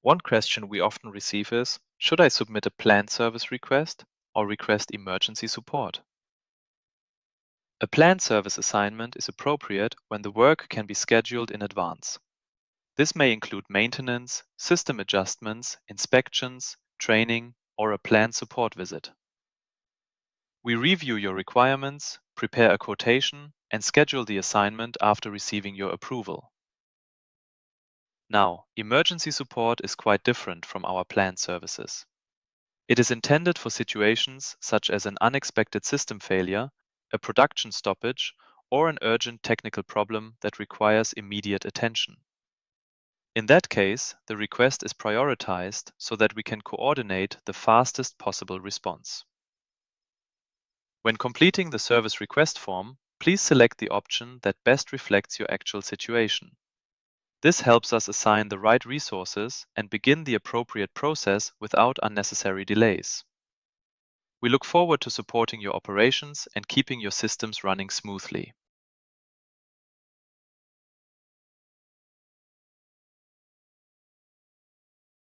One question we often receive is, should I submit a planned service request or request emergency support? A planned service assignment is appropriate when the work can be scheduled in advance. This may include maintenance, system adjustments, inspections, training, or a planned support visit. We review your requirements, prepare a quotation, and schedule the assignment after receiving your approval. Now, emergency support is quite different from our planned services. It is intended for situations such as an unexpected system failure, a production stoppage, or an urgent technical problem that requires immediate attention. In that case, the request is prioritized so that we can coordinate the fastest possible response. When completing the service request form, please select the option that best reflects your actual situation. This helps us assign the right resources and begin the appropriate process without unnecessary delays. We look forward to supporting your operations and keeping your systems running smoothly.